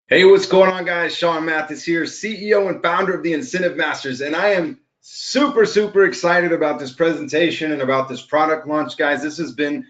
Hey, what's going on, guys? Sean Mathis here, CEO and founder of the Incentive Masters, and I am super excited about this presentation and about this product launch, guys. This has been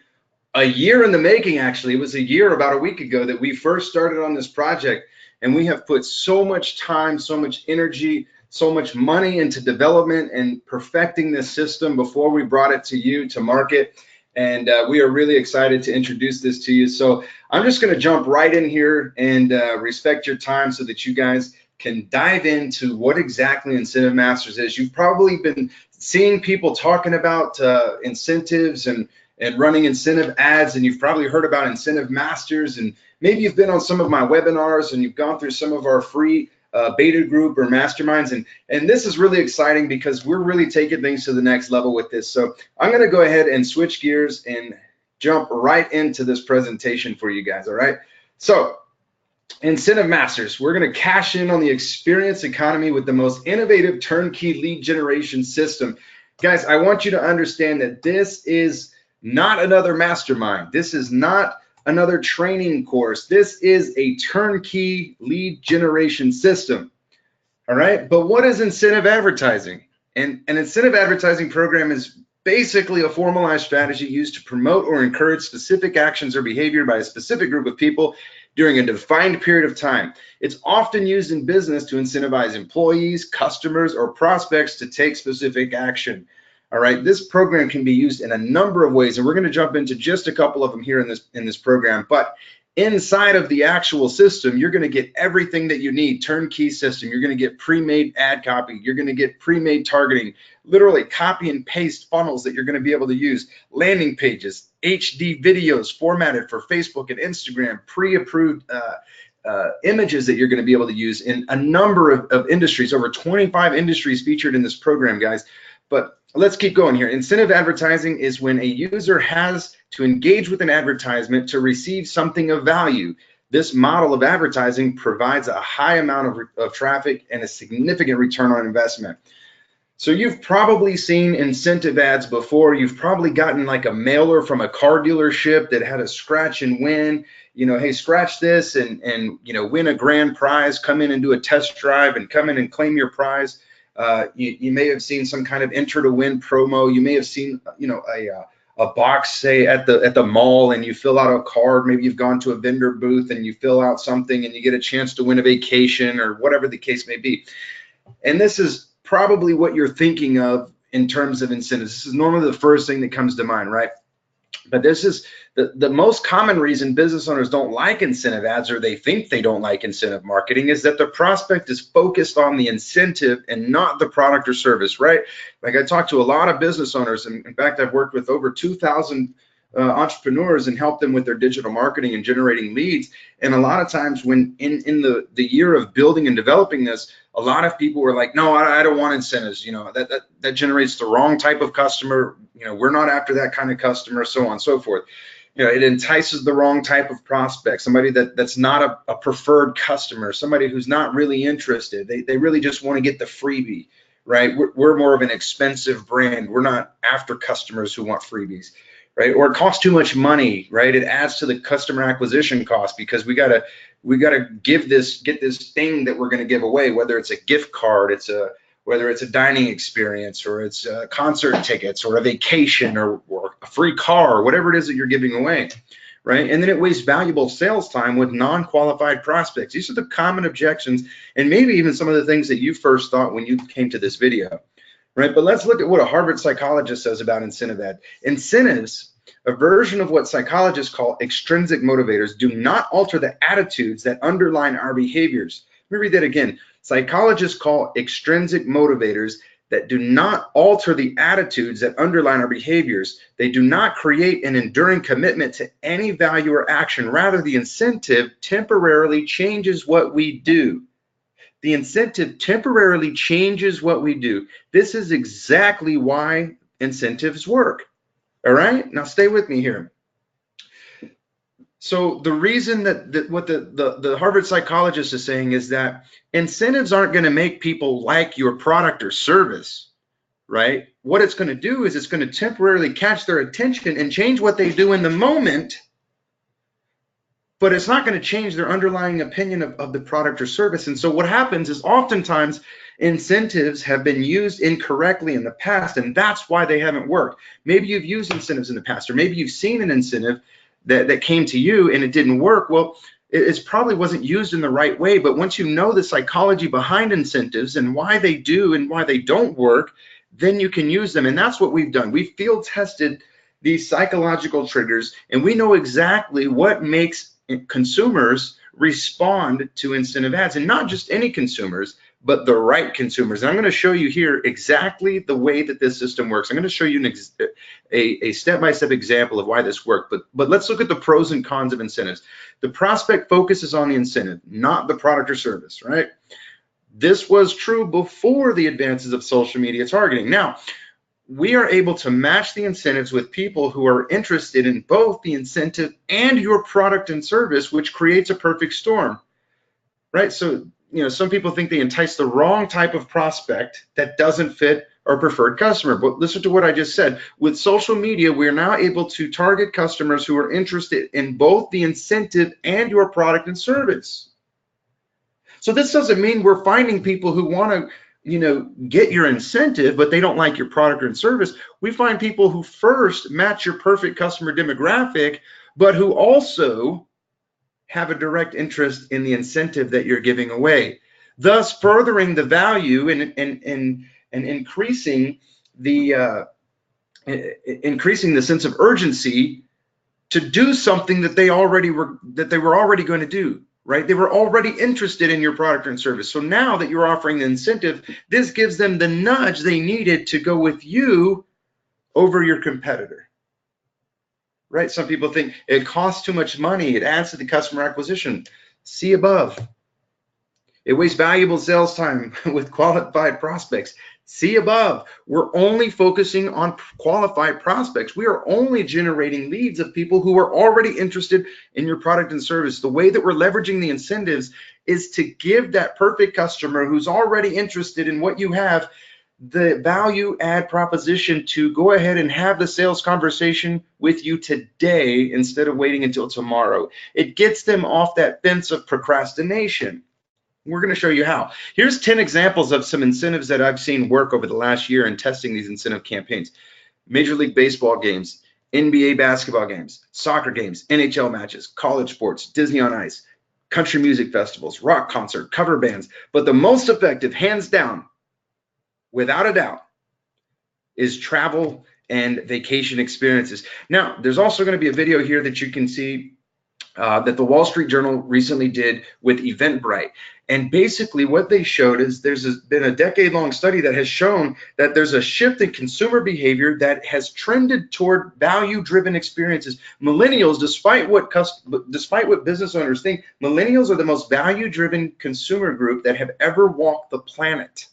a year in the making, actually. It was a year about a week ago that we first started on this project, and we have put so much time, so much energy, so much money into development and perfecting this system before we brought it to you to market. And we are really excited to introduce this to you. So I'm just going to jump right in here and respect your time so that you guys can dive into what exactly Incentive Masters is. You've probably been seeing people talking about incentives and running incentive ads, and you've probably heard about Incentive Masters, and maybe you've been on some of my webinars and you've gone through some of our free beta group or masterminds, and this is really exciting because we're really taking things to the next level with this. So I'm going to go ahead and switch gears and jump right into this presentation for you guys. All right, so Incentive Masters, we're going to cash in on the experience economy with the most innovative turnkey lead generation system. Guys, I want you to understand that this is not another mastermind. This is not another training course. This is a turnkey lead generation system. All right, but what is incentive advertising? And an incentive advertising program is basically a formalized strategy used to promote or encourage specific actions or behavior by a specific group of people during a defined period of time. It's often used in business to incentivize employees, customers, or prospects to take specific action. All right, this program can be used in a number of ways, and we're going to jump into just a couple of them here in this program. But inside of the actual system, you're going to get everything that you need. Turnkey system. You're going to get pre-made ad copy. You're going to get pre-made targeting, literally copy and paste funnels that you're going to be able to use, landing pages, HD videos formatted for Facebook and Instagram, pre-approved images that you're going to be able to use in a number of industries, over 25 industries featured in this program, guys. But let's keep going here. Incentive advertising is when a user has to engage with an advertisement to receive something of value. This model of advertising provides a high amount of traffic and a significant return on investment. So you've probably seen incentive ads before. You've probably gotten like a mailer from a car dealership that had a scratch and win. You know, hey, scratch this and you know, win a grand prize. Come in and do a test drive and come in and claim your prize. You may have seen some kind of enter to win promo. You may have seen, you know, a box, say at the mall, and you fill out a card. Maybe you've gone to a vendor booth and you fill out something and you get a chance to win a vacation or whatever the case may be. And this is probably what you're thinking of in terms of incentives. This is normally the first thing that comes to mind, right? But this is the most common reason business owners don't like incentive ads, or they think they don't like incentive marketing, is that the prospect is focused on the incentive and not the product or service, right? Like I talked to a lot of business owners, and in fact, I've worked with over 2,000 entrepreneurs and helped them with their digital marketing and generating leads. And a lot of times when in the year of building and developing this, a lot of people were like, no, I don't want incentives. You know, that generates the wrong type of customer. You know, we're not after that kind of customer, so on and so forth. You know, it entices the wrong type of prospect, somebody that's not a preferred customer, somebody who's not really interested. They really just want to get the freebie, right? We're more of an expensive brand. We're not after customers who want freebies, right? Or it costs too much money, right? It adds to the customer acquisition cost because we gotta get this thing that we're gonna give away, whether it's a gift card, whether it's a dining experience, or it's concert tickets, or a vacation, or a free car, or whatever it is that you're giving away, right? And then it wastes valuable sales time with non-qualified prospects. These are the common objections, and maybe even some of the things that you first thought when you came to this video, right? But let's look at what a Harvard psychologist says about incentive ad. Incentives, a version of what psychologists call extrinsic motivators, do not alter the attitudes that underline our behaviors. Let me read that again. Psychologists call extrinsic motivators that do not alter the attitudes that underline our behaviors. They do not create an enduring commitment to any value or action. Rather, the incentive temporarily changes what we do. The incentive temporarily changes what we do. This is exactly why incentives work. All right, now stay with me here. So the reason that what the Harvard psychologist is saying is that incentives aren't going to make people like your product or service, right? What it's going to do is it's going to temporarily catch their attention and change what they do in the moment but it's not going to change their underlying opinion of the product or service. And so what happens is oftentimes incentives have been used incorrectly in the past, and that's why they haven't worked. Maybe you've used incentives in the past, or maybe you've seen an incentive that came to you and it didn't work. Well, it probably wasn't used in the right way, but once you know the psychology behind incentives and why they do and why they don't work, then you can use them. And that's what we've done. We've field tested these psychological triggers, and we know exactly what makes consumers respond to incentive ads, and not just any consumers, but the right consumers. And I'm going to show you here exactly the way that this system works. I'm going to show you a step-by-step example of why this worked. But let's look at the pros and cons of incentives. The prospect focuses on the incentive, not the product or service, right? This was true before the advances of social media targeting. Now, we are able to match the incentives with people who are interested in both the incentive and your product and service, which creates a perfect storm, right? So, some people think they entice the wrong type of prospect that doesn't fit our preferred customer. But listen to what I just said. With social media, we're now able to target customers who are interested in both the incentive and your product and service. So this doesn't mean we're finding people who want to get your incentive, but they don't like your product or service. We find people who first match your perfect customer demographic, but who also have a direct interest in the incentive that you're giving away, thus furthering the value and increasing the sense of urgency to do something that they were already going to do. Right? They were already interested in your product and service. So now that you're offering the incentive, this gives them the nudge they needed to go with you over your competitor. Right? Some people think it costs too much money. It adds to the customer acquisition. See above. It wastes valuable sales time with qualified prospects. See above. We're only focusing on qualified prospects. We are only generating leads of people who are already interested in your product and service. The way that we're leveraging the incentives is to give that perfect customer who's already interested in what you have the value add proposition to go ahead and have the sales conversation with you today instead of waiting until tomorrow. It gets them off that fence of procrastination. We're going to show you how. Here's 10 examples of some incentives that I've seen work over the last year in testing these incentive campaigns. Major League Baseball games, NBA basketball games, soccer games, NHL matches, college sports, Disney on Ice, country music festivals, rock concert, cover bands. But the most effective, hands down, without a doubt, is travel and vacation experiences. Now, there's also going to be a video here that you can see that the Wall Street Journal recently did with Eventbrite. And basically what they showed is there's been a decade-long study that has shown that there's a shift in consumer behavior that has trended toward value-driven experiences. Millennials, despite what business owners think, millennials are the most value-driven consumer group that have ever walked the planet.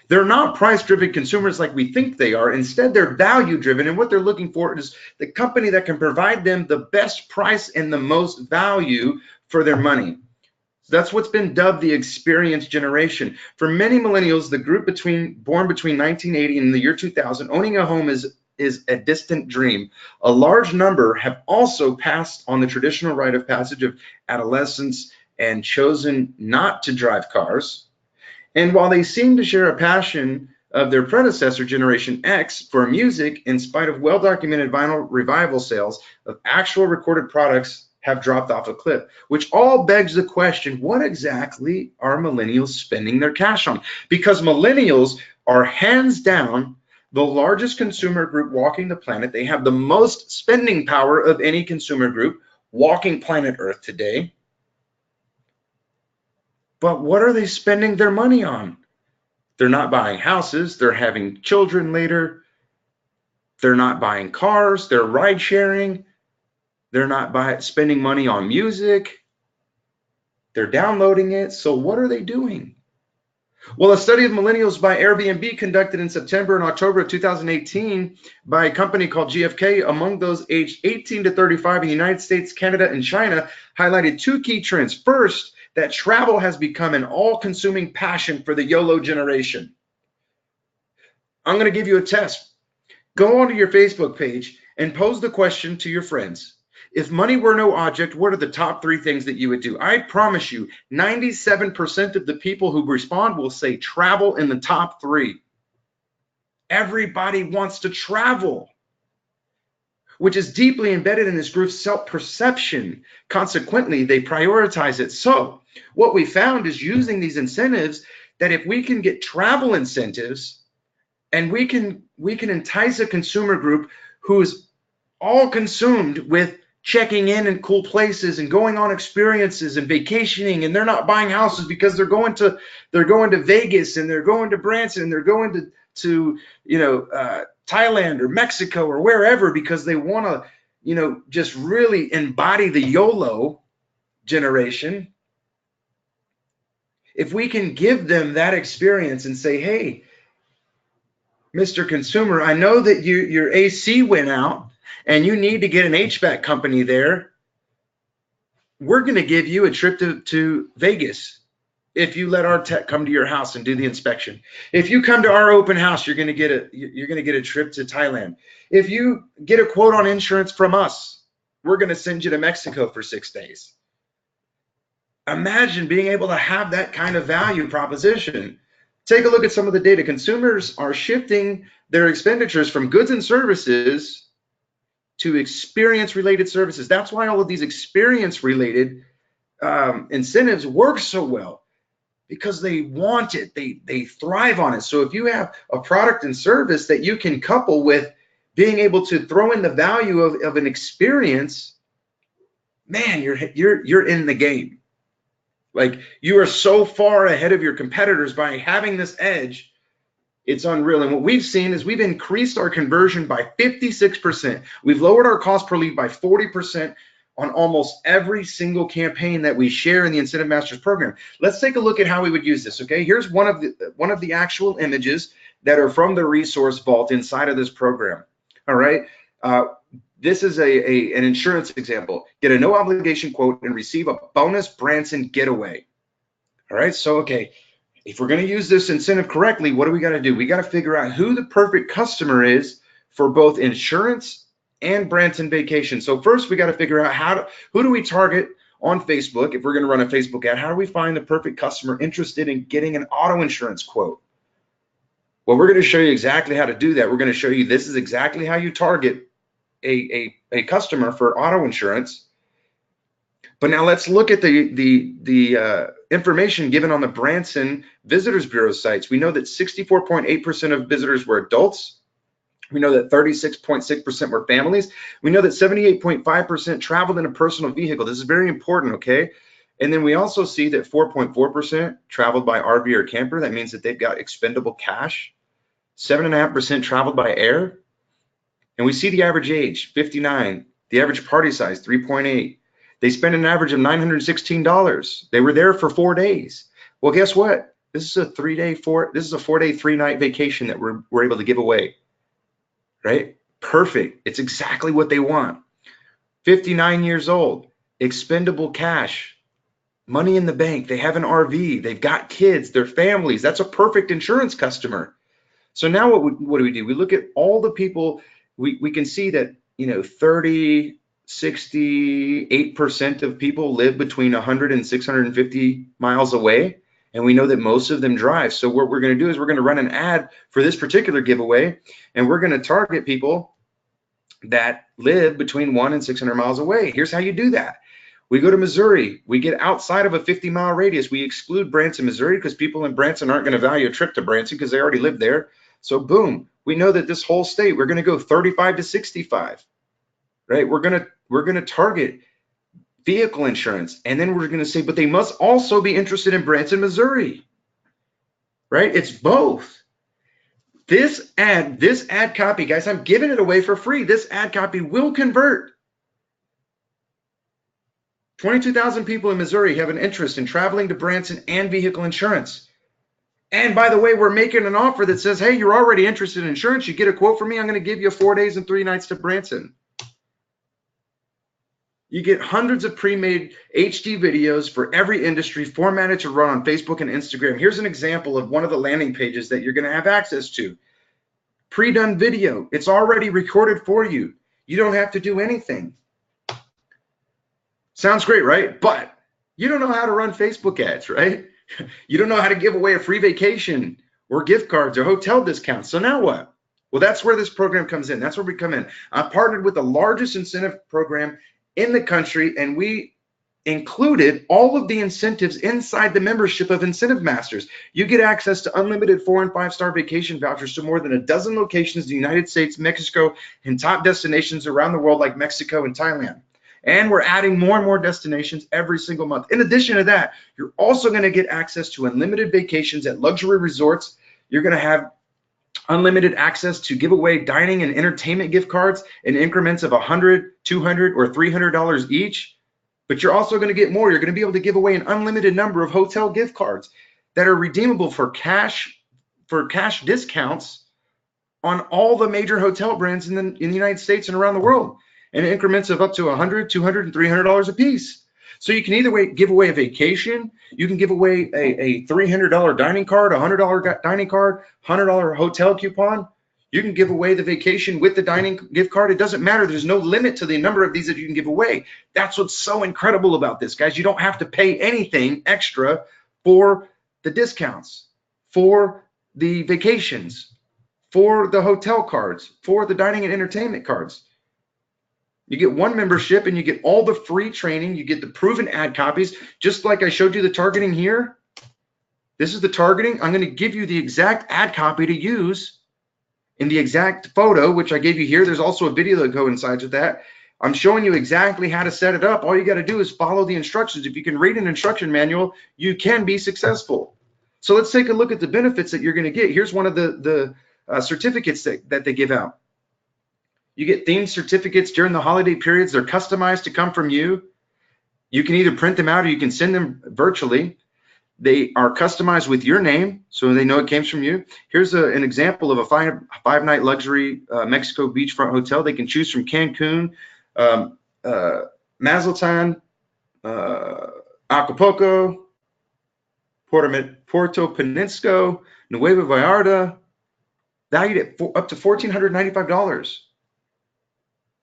They're not price-driven consumers like we think they are. Instead, they're value-driven, and what they're looking for is the company that can provide them the best price and the most value for their money. That's what's been dubbed the experience generation. For many millennials, the group born between 1980 and the year 2000, owning a home is a distant dream. A large number have also passed on the traditional rite of passage of adolescence and chosen not to drive cars. And while they seem to share a passion of their predecessor, Generation X, for music, in spite of well-documented vinyl revival sales of actual recorded products have dropped off a cliff, which all begs the question, what exactly are millennials spending their cash on? Because millennials are hands down the largest consumer group walking the planet. They have the most spending power of any consumer group walking planet Earth today. But what are they spending their money on? They're not buying houses. They're having children later. They're not buying cars. They're ride sharing. They're not spending money on music. They're downloading it. So what are they doing? Well, a study of millennials by Airbnb conducted in September and October of 2018 by a company called GfK among those aged 18 to 35 in the United States, Canada, and China highlighted two key trends. First, that travel has become an all-consuming passion for the YOLO generation. I'm going to give you a test. Go onto your Facebook page and pose the question to your friends. if money were no object, what are the top 3 things that you would do? I promise you, 97% of the people who respond will say travel in the top 3. Everybody wants to travel, which is deeply embedded in this group's self-perception. Consequently, they prioritize it. So what we found is using these incentives, that if we can get travel incentives and we can entice a consumer group who's all consumed with checking in cool places and going on experiences and vacationing, and they're not buying houses because they're going to Vegas and they're going to Branson and they're going to Thailand or Mexico or wherever because they want to just really embody the YOLO generation. If we can give them that experience and say, hey, Mr. Consumer, I know that your AC went out and you need to get an HVAC company there. We're going to give you a trip to Vegas if you let our tech come to your house and do the inspection. If you come to our open house, you're going to get a trip to Thailand. If you get a quote on insurance from us, we're going to send you to Mexico for 6 days. Imagine being able to have that kind of value proposition. Take a look at some of the data. Consumers are shifting their expenditures from goods and services to experience-related services. That's why all of these experience-related incentives work so well, because they want it, they thrive on it. So if you have a product and service that you can couple with being able to throw in the value of an experience, man, you're in the game. Like, you are so far ahead of your competitors by having this edge. It's unreal. And what we've seen is we've increased our conversion by 56%. We've lowered our cost per lead by 40% on almost every single campaign that we share in the Incentive Masters program. Let's take a look at how we would use this. Okay, here's one of the actual images that are from the resource vault inside of this program. All right, this is an insurance example. Get a no obligation quote and receive a bonus Branson getaway. All right, so okay, if we're going to use this incentive correctly, what do we got to do? We got to figure out who the perfect customer is for both insurance and Branson Vacation. So first, we got to figure out who do we target on Facebook. If we're going to run a Facebook ad, how do we find the perfect customer interested in getting an auto insurance quote? Well, we're going to show you exactly how to do that. We're going to show you this is exactly how you target a customer for auto insurance. But now let's look at the information given on the Branson Visitors Bureau sites. We know that 64.8% of visitors were adults. We know that 36.6% were families. We know that 78.5% traveled in a personal vehicle. This is very important, okay? And then we also see that 4.4% traveled by RV or camper. That means that they've got expendable cash. 7.5% traveled by air. And we see the average age, 59. The average party size, 3.8. They spent an average of $916. They were there for 4 days. Well, guess what? This is a 4-day, 3-night vacation that we're able to give away, right? Perfect. It's exactly what they want. 59 years old, expendable cash, money in the bank. They have an RV. They've got kids, their families. That's a perfect insurance customer. So now what do? We look at all the people. We can see that 68% of people live between 100 and 650 miles away, and we know that most of them drive. So what we're going to do is we're going to run an ad for this particular giveaway, and we're going to target people that live between 1 and 600 miles away. Here's how you do that. We go to Missouri. We get outside of a 50-mile radius. We exclude Branson, Missouri, because people in Branson aren't going to value a trip to Branson because they already live there. So boom, we know that this whole state, we're going to go 35 to 65. Right? We're going to target vehicle insurance, and then we're going to say, but they must also be interested in Branson, Missouri. Right? It's both. This ad copy, guys, I'm giving it away for free. This ad copy will convert. 22,000 people in Missouri have an interest in traveling to Branson and vehicle insurance. And by the way, we're making an offer that says, hey, you're already interested in insurance. You get a quote from me. I'm going to give you 4 days and 3 nights to Branson. You get hundreds of pre-made HD videos for every industry formatted to run on Facebook and Instagram. Here's an example of one of the landing pages that you're going to have access to. Pre-done video. It's already recorded for you. You don't have to do anything. Sounds great, right? But you don't know how to run Facebook ads, right? You don't know how to give away a free vacation or gift cards or hotel discounts. So now what? Well, that's where this program comes in. That's where we come in. I partnered with the largest incentive program in the country, and we included all of the incentives inside the membership of Incentive Masters. You get access to unlimited 4- and 5-star vacation vouchers to more than a dozen locations in the United States, Mexico, and top destinations around the world like Mexico and Thailand. And we're adding more and more destinations every single month. In addition to that, you're also going to get access to unlimited vacations at luxury resorts. You're going to have unlimited access to give away dining and entertainment gift cards in increments of $100, $200, or $300 each. But you're also going to get more. You're going to be able to give away an unlimited number of hotel gift cards that are redeemable for cash discounts on all the major hotel brands in the United States and around the world, in increments of up to $100, $200, and $300 a piece. So you can either give away a vacation, you can give away a $300 dining card, a $100 dining card, $100 hotel coupon. You can give away the vacation with the dining gift card. It doesn't matter. There's no limit to the number of these that you can give away. That's what's so incredible about this, guys. You don't have to pay anything extra for the discounts, for the vacations, for the hotel cards, for the dining and entertainment cards. You get one membership and you get all the free training. You get the proven ad copies, just like I showed you the targeting here. This is the targeting. I'm going to give you the exact ad copy to use in the exact photo, which I gave you here. There's also a video that coincides with that. I'm showing you exactly how to set it up. All you got to do is follow the instructions. If you can read an instruction manual, you can be successful. So let's take a look at the benefits that you're going to get. Here's one of the certificates that they give out. You get themed certificates during the holiday periods. They're customized to come from you. You can either print them out or you can send them virtually. They are customized with your name, so they know it came from you. Here's an example of a five-night luxury Mexico beachfront hotel. They can choose from Cancun, Mazatlan, Acapulco, Puerto Penasco, Nueva Vallarta, valued at up to $1,495.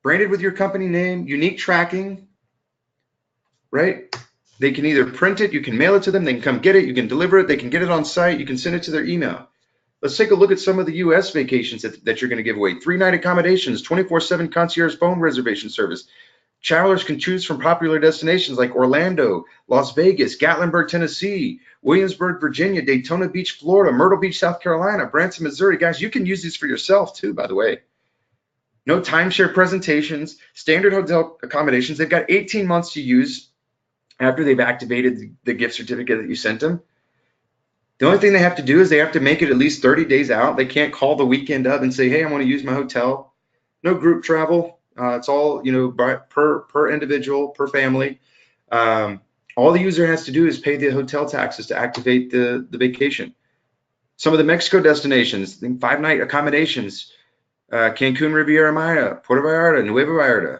Branded with your company name, unique tracking, right? They can either print it, you can mail it to them, they can come get it, you can deliver it, they can get it on site, you can send it to their email. Let's take a look at some of the US vacations that you're going to give away. 3-night accommodations, 24/7 concierge phone reservation service. Travelers can choose from popular destinations like Orlando, Las Vegas, Gatlinburg, Tennessee, Williamsburg, Virginia, Daytona Beach, Florida, Myrtle Beach, South Carolina, Branson, Missouri. Guys, you can use these for yourself too, by the way. No timeshare presentations, standard hotel accommodations. They've got 18 months to use after they've activated the gift certificate that you sent them. The only thing they have to do is they have to make it at least 30 days out. They can't call the weekend up and say, hey, I want to use my hotel. No group travel. It's all, per individual, per family. All the user has to do is pay the hotel taxes to activate the vacation. Some of the Mexico destinations, 5-night accommodations, Cancun, Riviera Maya, Puerto Vallarta, Nueva Vallarta,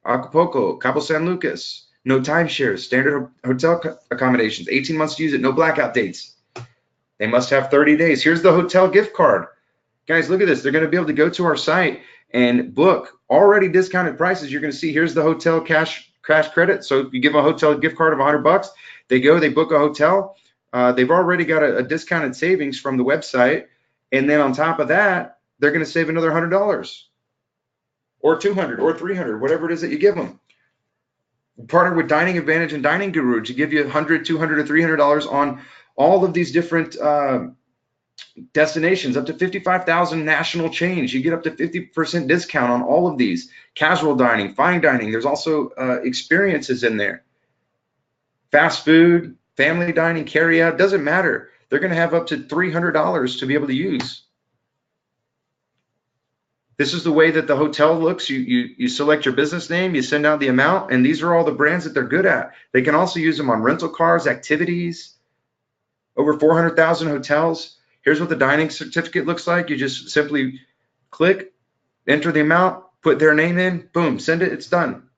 Acapulco, Cabo San Lucas. No timeshares, standard hotel accommodations, 18 months to use it, no blackout dates. They must have 30 days. Here's the hotel gift card. Guys, look at this. They're going to be able to go to our site and book already discounted prices. You're going to see here's the hotel cash credit. So if you give a hotel gift card of $100, they book a hotel. They've already got a discounted savings from the website. And then on top of that, they're going to save another $100 or $200 or $300, whatever it is that you give them. Partnered with Dining Advantage and Dining Guru to give you $100, $200, or $300 on all of these different destinations, up to 55,000 national chains. You get up to 50% discount on all of these. Casual dining, fine dining. There's also experiences in there. Fast food, family dining, carry out, doesn't matter. They're going to have up to $300 to be able to use. This is the way that the hotel looks. You select your business name, you send out the amount, and these are all the brands that they're good at. They can also use them on rental cars, activities, over 400,000 hotels. Here's what the dining certificate looks like. You just simply click, enter the amount, put their name in, boom, send it, it's done.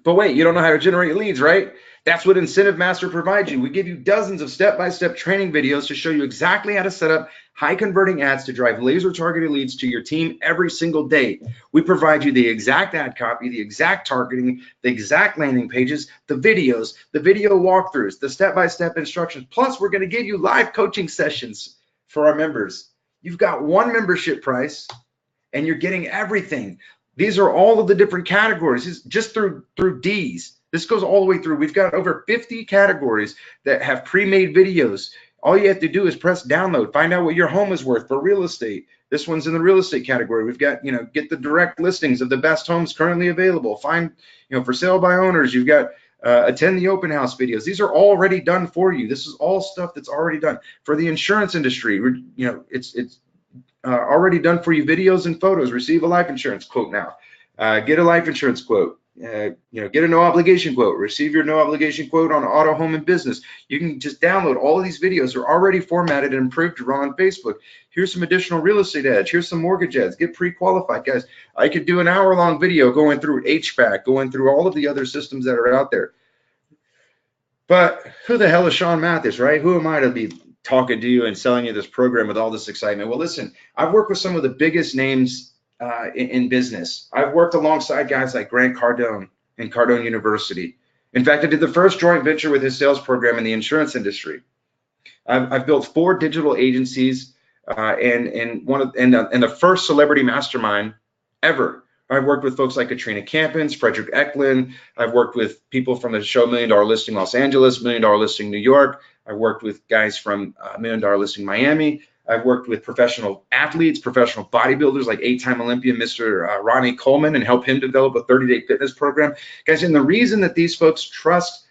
But wait, you don't know how to generate leads, right? That's what Incentive Master provides you. We give you dozens of step-by-step training videos to show you exactly how to set up high converting ads to drive laser targeted leads to your team every single day. We provide you the exact ad copy, the exact targeting, the exact landing pages, the videos, the video walkthroughs, the step-by-step instructions. Plus, we're going to give you live coaching sessions for our members. You've got one membership price and you're getting everything. These are all of the different categories just through D's. This goes all the way through. We've got over 50 categories that have pre-made videos. All you have to do is press download, find out what your home is worth for real estate. This one's in the real estate category. We've got, get the direct listings of the best homes currently available. Find, for sale by owners. You've got attend the open house videos. These are already done for you. This is all stuff that's already done. For the insurance industry, it's already done for you. Videos and photos. Receive a life insurance quote now. Get a life insurance quote. Get a no obligation quote. Receive your no obligation quote on auto, home, and business. You can just download all of these videos. They're already formatted and approved to run on Facebook. Here's some additional real estate ads. Here's some mortgage ads. Get pre-qualified, guys. I could do an hour-long video going through HVAC, going through all of the other systems that are out there. But who the hell is Sean Mathis, right? Who am I to be talking to you and selling you this program with all this excitement? Well, listen, I've worked with some of the biggest names in business. I've worked alongside guys like Grant Cardone and Cardone University. In fact, I did the first joint venture with his sales program in the insurance industry. I've built 4 digital agencies and the first celebrity mastermind ever. I've worked with folks like Katrina Campins, Frederick Eklund. I've worked with people from the show $1 Million Listing Los Angeles, $1 Million Listing New York. I've worked with guys from $1 Million Listing Miami. I've worked with professional athletes, professional bodybuilders like 8-time Olympian Mr. Ronnie Coleman, and help him develop a 30-day fitness program. Guys, and the reason that these folks trust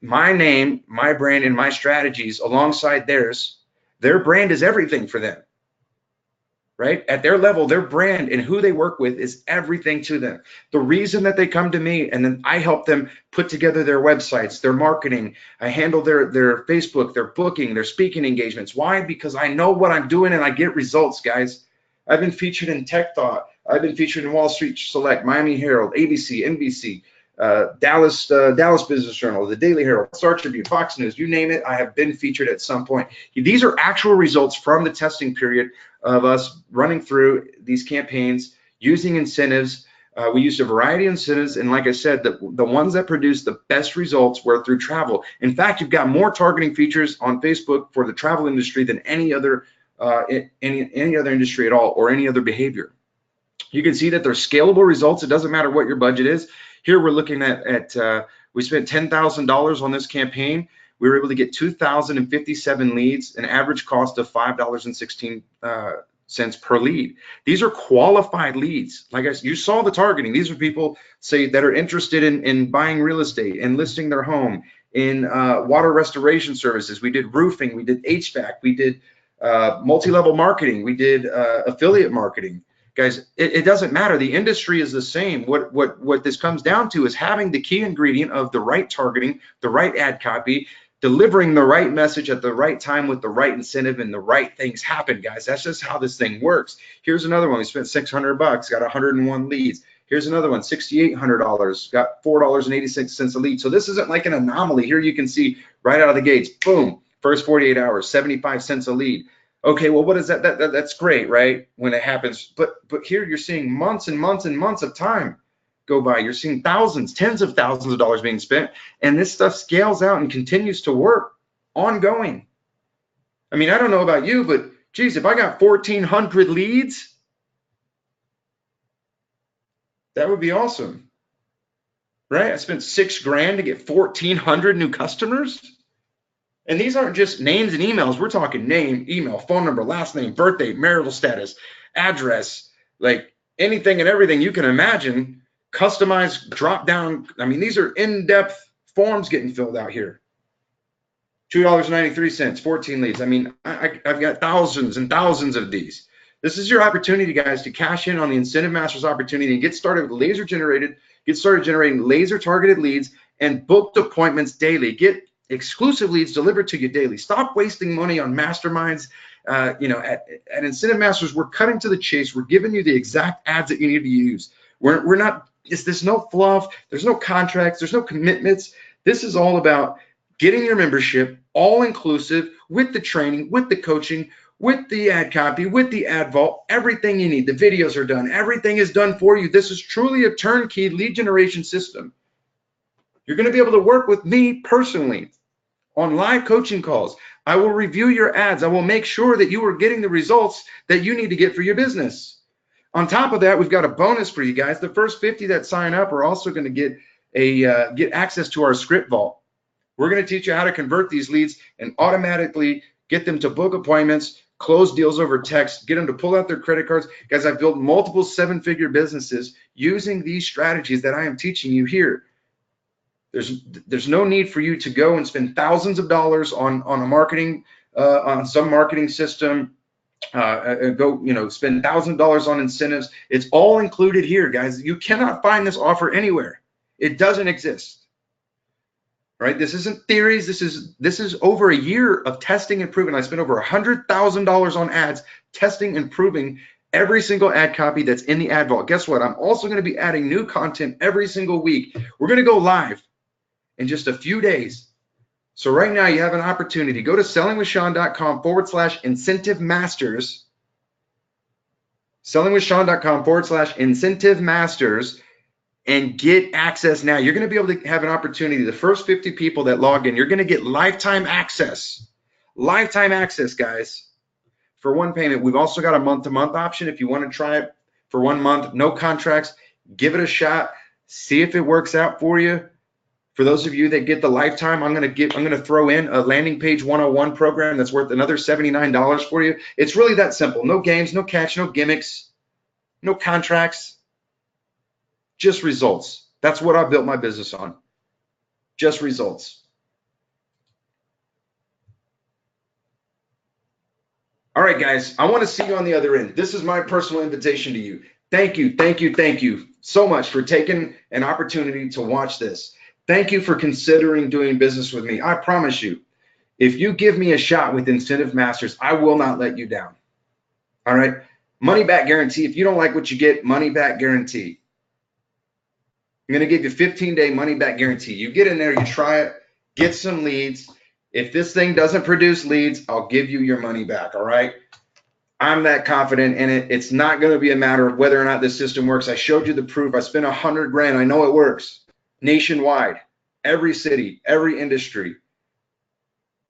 my name, my brand, and my strategies alongside theirs, their brand is everything for them, right? At their level, their brand and who they work with is everything to them. The reason that they come to me, and then I help them put together their websites, their marketing, I handle their Facebook, their booking, their speaking engagements. Why? Because I know what I'm doing and I get results, guys. I've been featured in Tech Thought. I've been featured in Wall Street Select, Miami Herald, ABC, NBC, Dallas Business Journal, the Daily Herald, Star Tribune, Fox News, you name it, I have been featured at some point. These are actual results from the testing period of us running through these campaigns, using incentives. We used a variety of incentives, and like I said, the ones that produced the best results were through travel. In fact, you've got more targeting features on Facebook for the travel industry than any other any other industry at all, or any other behavior. You can see that there's scalable results. It doesn't matter what your budget is. Here we're looking at we spent $10,000 on this campaign. We were able to get 2,057 leads, an average cost of $5.16 per lead. These are qualified leads. Like you saw the targeting. These are people that are interested in buying real estate and listing their home, in water restoration services. We did roofing, we did HVAC, we did multi-level marketing, we did affiliate marketing. Guys, it doesn't matter. The industry is the same. What this comes down to is having the key ingredient of the right targeting, the right ad copy, delivering the right message at the right time with the right incentive, and the right things happen, guys. That's just how this thing works. Here's another one. We spent $600, got 101 leads. Here's another one, $6,800, got $4.86 a lead. So this isn't like an anomaly. Here you can see right out of the gates, boom, first 48 hours, 75 cents a lead. Okay, well, what is that? That's great, right? When it happens, but here you're seeing months and months and months of time go by. You're seeing thousands, tens of thousands of dollars being spent, and this stuff scales out and continues to work ongoing. I mean, I don't know about you, but geez, if I got 1,400 leads, that would be awesome, right? I spent $6,000 to get 1,400 new customers. And these aren't just names and emails. We're talking name, email, phone number, last name, birthday, marital status, address, like anything and everything you can imagine, customized, drop down. I mean, these are in-depth forms getting filled out here. $2.93, 14 leads. I mean, I've got thousands and thousands of these. This is your opportunity, guys, to cash in on the Incentive Masters opportunity and get started with get started generating laser targeted leads and booked appointments daily. Get exclusive leads delivered to you daily. Stop wasting money on masterminds. At Incentive Masters, we're cutting to the chase. We're giving you the exact ads that you need to use. We're not. There's no fluff. There's no contracts. There's no commitments. This is all about getting your membership all inclusive with the training, with the coaching, with the ad copy, with the ad vault, everything you need. The videos are done. Everything is done for you. This is truly a turnkey lead generation system. You're going to be able to work with me personally on live coaching calls. I will review your ads. I will make sure that you are getting the results that you need to get for your business. On top of that, we've got a bonus for you guys. The first 50 that sign up are also going to get access to our script vault. We're going to teach you how to convert these leads and automatically get them to book appointments, close deals over text, get them to pull out their credit cards. Guys, I've built multiple seven-figure businesses using these strategies that I am teaching you here. There's no need for you to go and spend thousands of dollars on a marketing, on some marketing system, spend thousands of dollars on incentives. It's all included here, guys. You cannot find this offer anywhere. It doesn't exist. Right? This isn't theories. This is over a year of testing and proving. I spent over $100,000 on ads testing and proving every single ad copy that's in the ad vault. Guess what? I'm also going to be adding new content every single week. We're going to go live in just a few days. So right now you have an opportunity. Go to sellingwithsean.com/incentive masters. Sellingwithsean.com/incentive masters. And get access now. You're going to be able to have an opportunity. The first 50 people that log in, you're going to get lifetime access. Lifetime access, guys, for one payment. We've also got a month-to-month option if you want to try it for 1 month. No contracts. Give it a shot. See if it works out for you. For those of you that get the lifetime, I'm going to throw in a landing page 101 program that's worth another $79 for you. It's really that simple. No games, no catch, no gimmicks, no contracts. Just results. That's what I built my business on. Just results. All right, guys, I want to see you on the other end. This is my personal invitation to you. Thank you, thank you, thank you so much for taking an opportunity to watch this. Thank you for considering doing business with me. I promise you, if you give me a shot with Incentive Masters, I will not let you down. All right? Money back guarantee. If you don't like what you get, money back guarantee. I'm going to give you a 15-day money back guarantee. You get in there, you try it, get some leads. If this thing doesn't produce leads, I'll give you your money back, all right? I'm that confident in it. It's not going to be a matter of whether or not this system works. I showed you the proof. I spent $100 grand. I know it works. Nationwide, every city, every industry.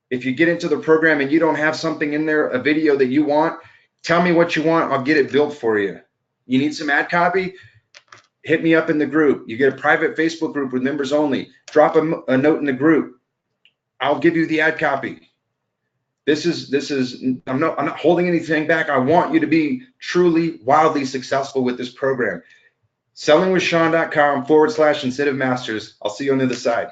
If you get into the program and you don't have something in there, a video that you want, tell me what you want. I'll get it built for you. You need some ad copy? Hit me up in the group. You get a private Facebook group with members only. Drop a note in the group. I'll give you the ad copy. I'm not holding anything back. I want you to be truly, wildly successful with this program. Sellingwithsean.com/incentive masters. I'll see you on the other side.